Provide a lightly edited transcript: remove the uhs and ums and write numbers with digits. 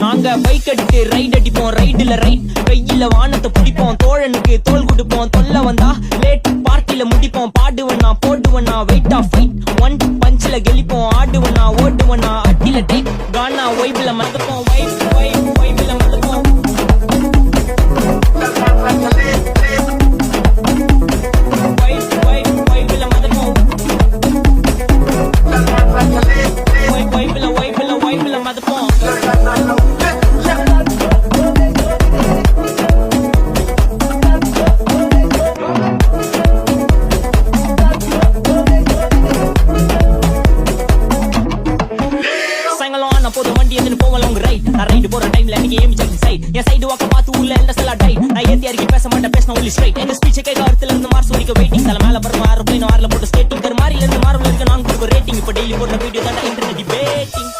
நாங்க பைக் எடுத்து ரைட் அடிப்போம், ரைடுல ரைட் வெயில வானத்தை பிடிப்போம், தோழனுக்கு தோல் கொடுப்போம், தொல்ல வந்தா லேட் பார்ட்டில முடிப்போம், பாடுவனா போடுவனா வெயிட் ஆஃப் ஃபைட் ஒன் பஞ்சில கெளிப்போம், ஆடுவனா ஓடுவனா அட்டில டைட் கானா வைப்ல மதப்போம், வைப்ல மதப்போம். நான் ரைடு போற டைம்ல நீங்க ஏமி ஜாக்கி சைட் என் சைடு வாக்க பார்த்து ஊர்ல எந்த செல்லா டைட் நான் ஏத்தி அறிக்கை பேச மாட்டேன் பேசின ஒன்லி ஸ்ட்ரைட் எங்க ஸ்பீச் கேட்க அர்த்தத்துல இருந்து மார்ஸ் வரைக்கும் வெயிட்டிங் தலை மேல பறக்கும் ஏரோப்ளேன் ஆர்ல போட்டு ஸ்கேட்டிங் மாரில இருந்து மார்வல் இருக்கு நான் கொடுக்க ரேட்டிங் இப்போ டெய்லி போடுற வீடியோ தான் இன்டர்நெட் டிபேட்டிங்